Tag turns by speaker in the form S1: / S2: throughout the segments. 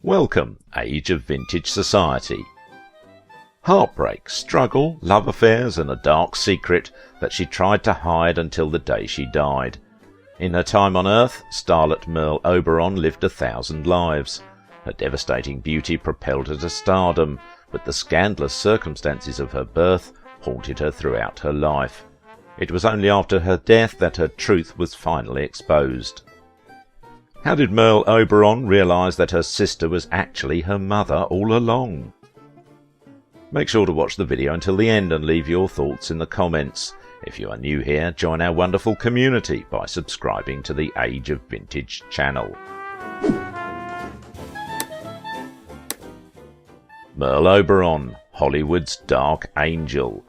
S1: Welcome, Age of Vintage Society. Heartbreak, struggle, love affairs and a dark secret that she tried to hide until the day she died. In her time on Earth, starlet Merle Oberon lived 1,000 lives. Her devastating beauty propelled her to stardom, but the scandalous circumstances of her birth haunted her throughout her life. It was only after her death that her truth was finally exposed. How did Merle Oberon realise that her sister was actually her mother all along? Make sure to watch the video until the end and leave your thoughts in the comments. If you are new here, join our wonderful community by subscribing to the Age of Vintage channel. Merle Oberon, Hollywood's Dark Angel.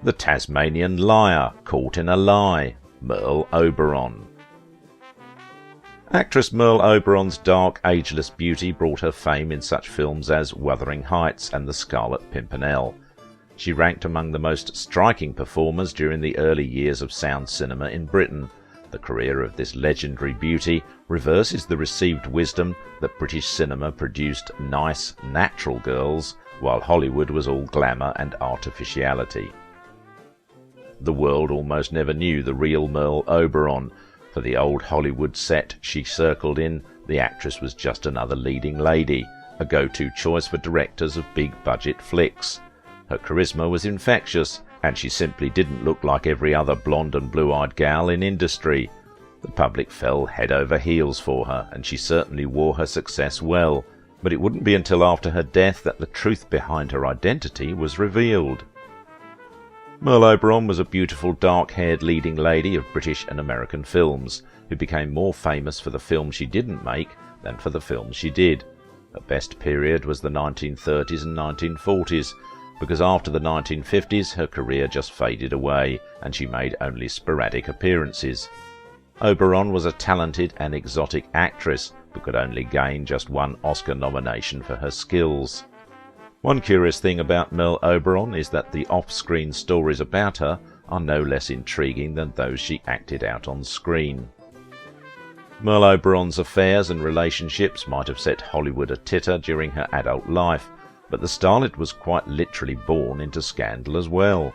S1: The Tasmanian liar, caught in a lie, Merle Oberon. Actress Merle Oberon's dark, ageless beauty brought her fame in such films as Wuthering Heights and The Scarlet Pimpernel. She ranked among the most striking performers during the early years of sound cinema in Britain. The career of this legendary beauty reverses the received wisdom that British cinema produced nice, natural girls, while Hollywood was all glamour and artificiality. The world almost never knew the real Merle Oberon. For the old Hollywood set she circled in, the actress was just another leading lady, a go-to choice for directors of big-budget flicks. Her charisma was infectious, and she simply didn't look like every other blonde and blue-eyed gal in industry. The public fell head over heels for her, and she certainly wore her success well, but it wouldn't be until after her death that the truth behind her identity was revealed. Merle Oberon was a beautiful dark-haired leading lady of British and American films, who became more famous for the films she didn't make than for the films she did. Her best period was the 1930s and 1940s, because after the 1950s her career just faded away, and she made only sporadic appearances. Oberon was a talented and exotic actress, but could only gain just one Oscar nomination for her skills. One curious thing about Merle Oberon is that the off-screen stories about her are no less intriguing than those she acted out on screen. Merle Oberon's affairs and relationships might have set Hollywood a titter during her adult life, but the starlet was quite literally born into scandal as well.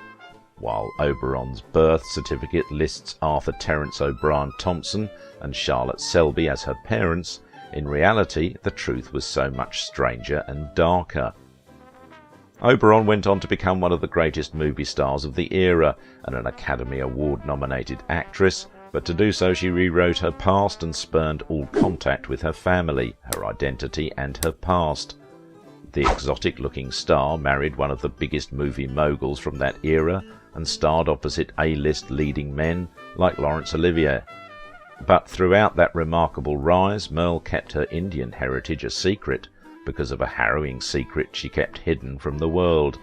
S1: While Oberon's birth certificate lists Arthur Terence O'Brien Thompson and Charlotte Selby as her parents, in reality the truth was so much stranger and darker. Oberon went on to become one of the greatest movie stars of the era and an Academy Award-nominated actress, but to do so she rewrote her past and spurned all contact with her family, her identity and her past. The exotic-looking star married one of the biggest movie moguls from that era and starred opposite A-list leading men like Laurence Olivier. But throughout that remarkable rise, Merle kept her Indian heritage a secret, because of a harrowing secret she kept hidden from the world.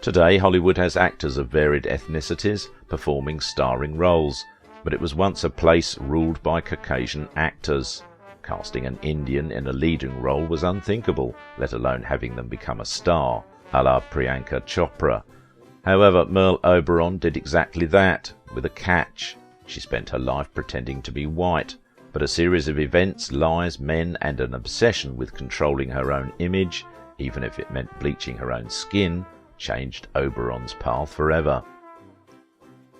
S1: Today Hollywood has actors of varied ethnicities performing starring roles, but it was once a place ruled by Caucasian actors. Casting an Indian in a leading role was unthinkable, let alone having them become a star, a la Priyanka Chopra. However, Merle Oberon did exactly that, with a catch. She spent her life pretending to be white, but a series of events, lies, men, and an obsession with controlling her own image, even if it meant bleaching her own skin, changed Oberon's path forever.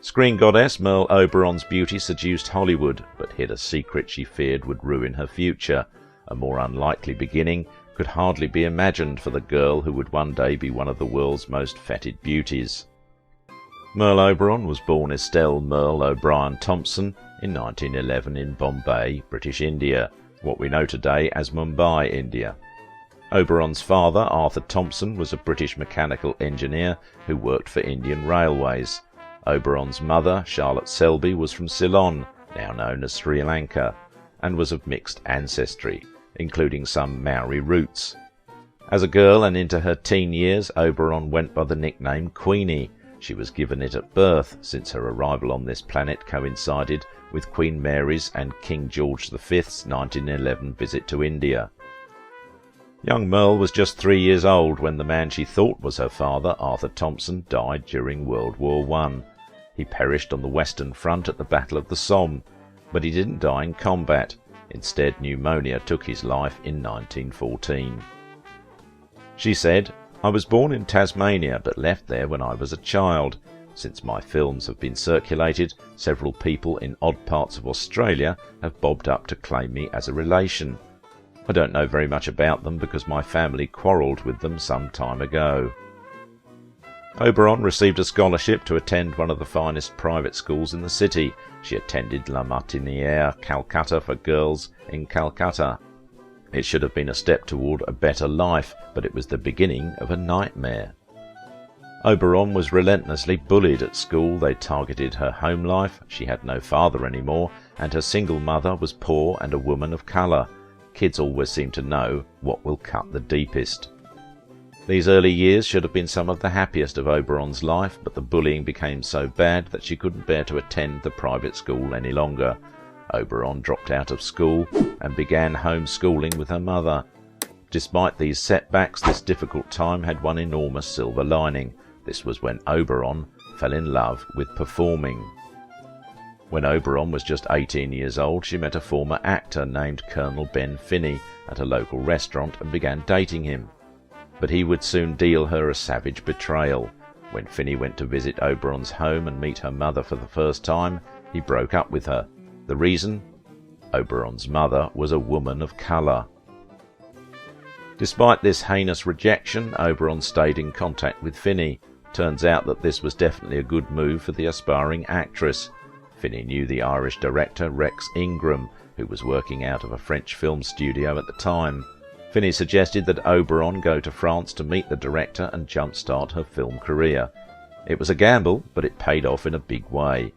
S1: Screen goddess Merle Oberon's beauty seduced Hollywood, but hid a secret she feared would ruin her future. A more unlikely beginning could hardly be imagined for the girl who would one day be one of the world's most feted beauties. Merle Oberon was born Estelle Merle O'Brien Thompson in 1911 in Bombay, British India, what we know today as Mumbai, India. Oberon's father, Arthur Thompson, was a British mechanical engineer who worked for Indian Railways. Oberon's mother, Charlotte Selby, was from Ceylon, now known as Sri Lanka, and was of mixed ancestry, including some Maori roots. As a girl and into her teen years, Oberon went by the nickname Queenie. She was given it at birth, since her arrival on this planet coincided with Queen Mary's and King George V's 1911 visit to India. Young Merle was just 3 years old when the man she thought was her father, Arthur Thompson, died during World War I. He perished on the Western Front at the Battle of the Somme, but he didn't die in combat. Instead, pneumonia took his life in 1914. She said, "I was born in Tasmania but left there when I was a child. Since my films have been circulated, several people in odd parts of Australia have bobbed up to claim me as a relation. I don't know very much about them because my family quarrelled with them some time ago." Oberon received a scholarship to attend one of the finest private schools in the city. She attended La Martiniere, Calcutta for girls in Calcutta. It should have been a step toward a better life, but it was the beginning of a nightmare. Oberon was relentlessly bullied at school. They targeted her home life. She had no father anymore, and her single mother was poor and a woman of colour. Kids always seem to know what will cut the deepest. These early years should have been some of the happiest of Oberon's life, but the bullying became so bad that she couldn't bear to attend the private school any longer. Oberon dropped out of school and began homeschooling with her mother. Despite these setbacks, this difficult time had one enormous silver lining. This was when Oberon fell in love with performing. When Oberon was just 18 years old, she met a former actor named Colonel Ben Finney at a local restaurant and began dating him. But he would soon deal her a savage betrayal. When Finney went to visit Oberon's home and meet her mother for the first time, he broke up with her. The reason? Oberon's mother was a woman of colour. Despite this heinous rejection, Oberon stayed in contact with Finney. Turns out that this was definitely a good move for the aspiring actress. Finney knew the Irish director Rex Ingram, who was working out of a French film studio at the time. Finney suggested that Oberon go to France to meet the director and jumpstart her film career. It was a gamble, but it paid off in a big way.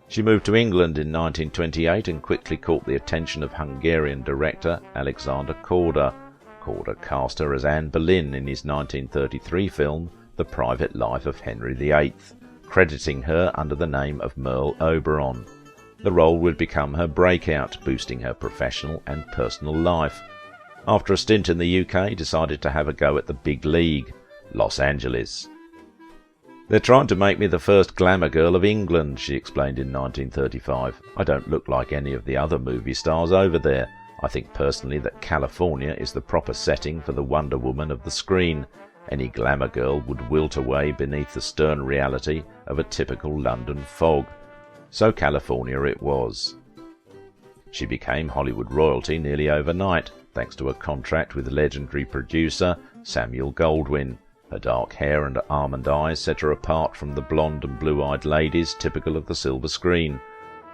S1: She moved to England in 1928 and quickly caught the attention of Hungarian director Alexander Korda. Korda cast her as Anne Boleyn in his 1933 film The Private Life of Henry VIII, crediting her under the name of Merle Oberon. The role would become her breakout, boosting her professional and personal life. After a stint in the UK, decided to have a go at the big league, Los Angeles. "They're trying to make me the first glamour girl of England," she explained in 1935. "I don't look like any of the other movie stars over there. I think personally that California is the proper setting for the Wonder Woman of the screen. Any glamour girl would wilt away beneath the stern reality of a typical London fog." So California it was. She became Hollywood royalty nearly overnight, thanks to a contract with legendary producer Samuel Goldwyn. Her dark hair and almond eyes set her apart from the blonde and blue-eyed ladies typical of the silver screen.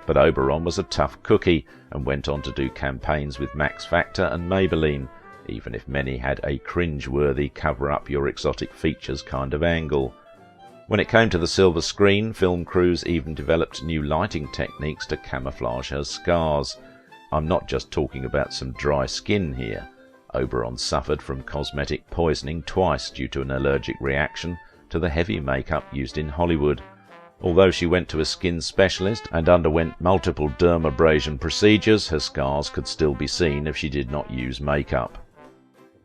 S1: But Oberon was a tough cookie and went on to do campaigns with Max Factor and Maybelline, even if many had a cringe-worthy cover-up-your-exotic-features kind of angle. When it came to the silver screen, film crews even developed new lighting techniques to camouflage her scars. I'm not just talking about some dry skin here. Oberon suffered from cosmetic poisoning twice due to an allergic reaction to the heavy makeup used in Hollywood. Although she went to a skin specialist and underwent multiple dermabrasion procedures, her scars could still be seen if she did not use makeup.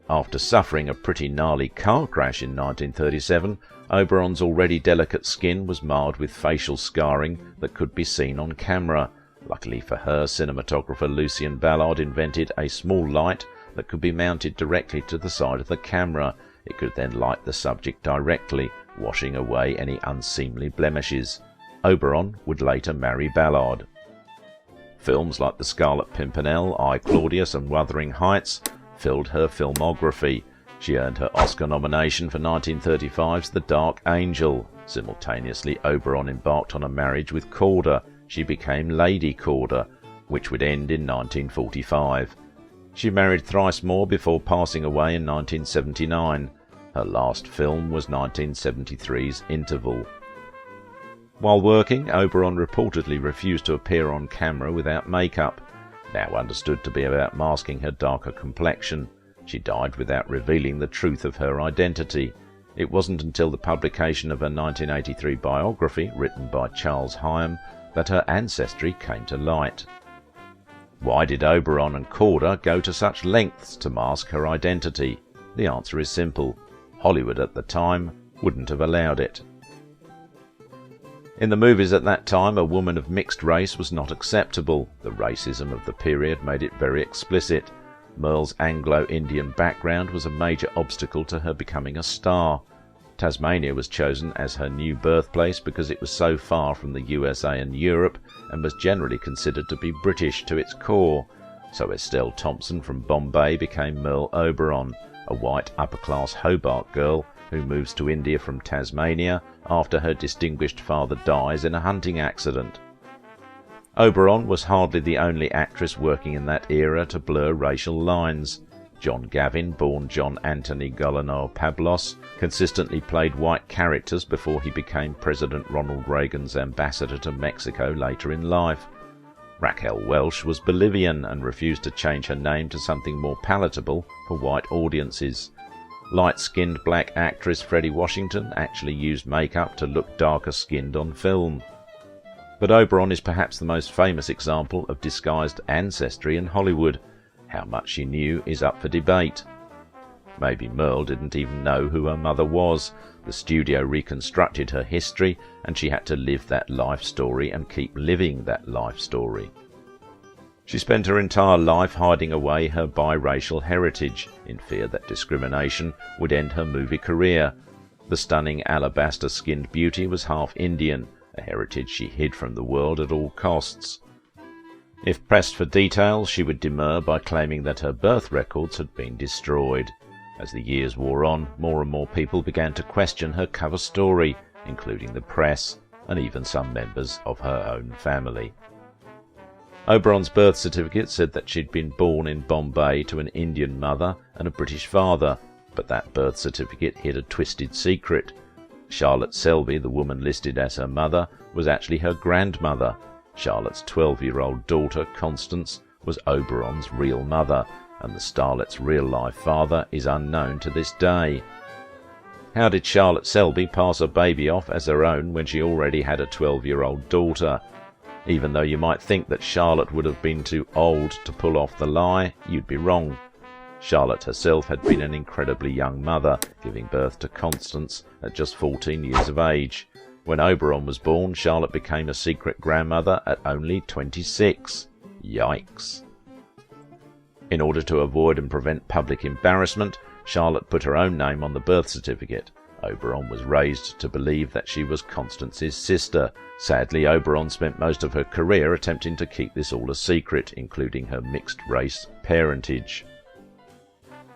S1: After suffering a pretty gnarly car crash in 1937, Oberon's already delicate skin was marred with facial scarring that could be seen on camera. Luckily for her, cinematographer Lucien Ballard invented a small light that could be mounted directly to the side of the camera. It could then light the subject directly, washing away any unseemly blemishes. Oberon would later marry Ballard. Films like The Scarlet Pimpernel, I, Claudius and Wuthering Heights filled her filmography. She earned her Oscar nomination for 1935's The Dark Angel. Simultaneously, Oberon embarked on a marriage with Korda. She became Lady Korda, which would end in 1945. She married thrice more before passing away in 1979. Her last film was 1973's Interval. While working, Oberon reportedly refused to appear on camera without makeup, now understood to be about masking her darker complexion. She died without revealing the truth of her identity. It wasn't until the publication of her 1983 biography, written by Charles Hyam, that her ancestry came to light. Why did Oberon and Korda go to such lengths to mask her identity? The answer is simple. Hollywood at the time wouldn't have allowed it. In the movies at that time, a woman of mixed race was not acceptable. The racism of the period made it very explicit. Merle's Anglo-Indian background was a major obstacle to her becoming a star. Tasmania was chosen as her new birthplace because it was so far from the USA and Europe and was generally considered to be British to its core. So Estelle Thompson from Bombay became Merle Oberon, a white upper-class Hobart girl who moves to India from Tasmania after her distinguished father dies in a hunting accident. Oberon was hardly the only actress working in that era to blur racial lines. John Gavin, born John Anthony Golonor Pablos, consistently played white characters before he became President Ronald Reagan's ambassador to Mexico later in life. Raquel Welch was Bolivian and refused to change her name to something more palatable for white audiences. Light-skinned black actress Freddie Washington actually used makeup to look darker-skinned on film. But Oberon is perhaps the most famous example of disguised ancestry in Hollywood. How much she knew is up for debate. Maybe Merle didn't even know who her mother was. The studio reconstructed her history, and she had to live that life story and keep living that life story. She spent her entire life hiding away her biracial heritage, in fear that discrimination would end her movie career. The stunning alabaster-skinned beauty was half Indian, a heritage she hid from the world at all costs. If pressed for details, she would demur by claiming that her birth records had been destroyed. As the years wore on, more and more people began to question her cover story, including the press, and even some members of her own family. Oberon's birth certificate said that she'd been born in Bombay to an Indian mother and a British father, but that birth certificate hid a twisted secret. Charlotte Selby, the woman listed as her mother, was actually her grandmother. Charlotte's 12-year-old daughter, Constance, was Oberon's real mother, and the starlet's real-life father is unknown to this day. How did Charlotte Selby pass a baby off as her own when she already had a 12-year-old daughter? Even though you might think that Charlotte would have been too old to pull off the lie, you'd be wrong. Charlotte herself had been an incredibly young mother, giving birth to Constance at just 14 years of age. When Oberon was born, Charlotte became a secret grandmother at only 26. Yikes. In order to avoid and prevent public embarrassment, Charlotte put her own name on the birth certificate. Oberon was raised to believe that she was Constance's sister. Sadly, Oberon spent most of her career attempting to keep this all a secret, including her mixed-race parentage.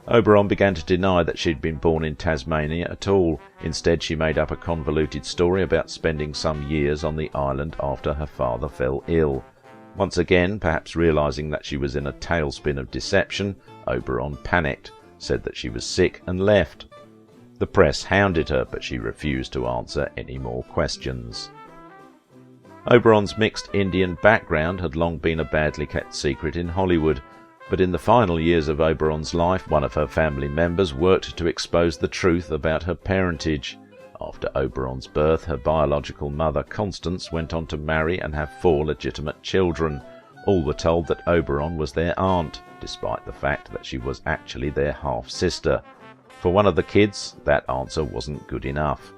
S1: Oberon began to deny that she'd been born in Tasmania at all. Instead, she made up a convoluted story about spending some years on the island after her father fell ill. Once again, perhaps realizing that she was in a tailspin of deception, Oberon panicked, said that she was sick, and left. The press hounded her, but she refused to answer any more questions. Oberon's mixed Indian background had long been a badly kept secret in Hollywood, but in the final years of Oberon's life, one of her family members worked to expose the truth about her parentage. After Oberon's birth, her biological mother Constance went on to marry and have 4 legitimate children. All were told that Oberon was their aunt, despite the fact that she was actually their half-sister. For one of the kids, that answer wasn't good enough.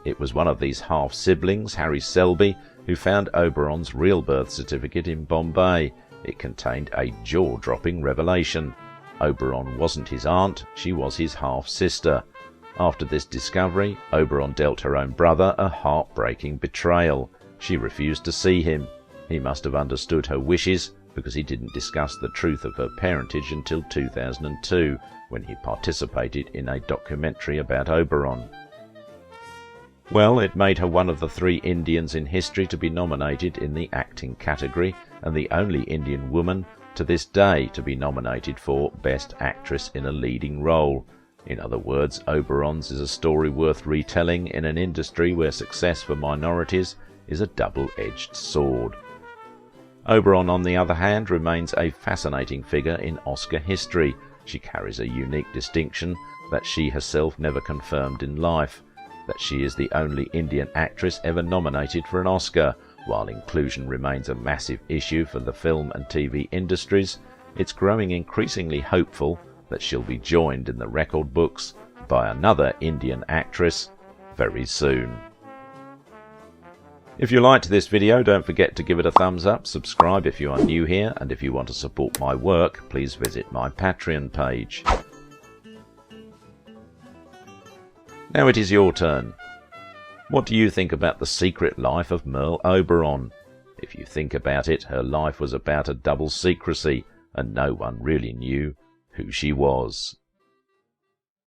S1: It was one of these half-siblings, Harry Selby, who found Oberon's real birth certificate in Bombay. It contained a jaw-dropping revelation. Oberon wasn't his aunt, she was his half-sister. After this discovery, Oberon dealt her own brother a heartbreaking betrayal. She refused to see him. He must have understood her wishes, because he didn't discuss the truth of her parentage until 2002, when he participated in a documentary about Oberon. Well, it made her one of the 3 Indians in history to be nominated in the acting category, and the only Indian woman to this day to be nominated for Best Actress in a Leading Role. In other words, Oberon's is a story worth retelling in an industry where success for minorities is a double-edged sword. Oberon, on the other hand, remains a fascinating figure in Oscar history. She carries a unique distinction that she herself never confirmed in life, that she is the only Indian actress ever nominated for an Oscar. While inclusion remains a massive issue for the film and TV industries, it's growing increasingly hopeful that she'll be joined in the record books by another Indian actress very soon. If you liked this video, don't forget to give it a thumbs up, subscribe if you are new here, and if you want to support my work, please visit my Patreon page. Now it is your turn. What do you think about the secret life of Merle Oberon? If you think about it, her life was about a double secrecy, and no one really knew who she was.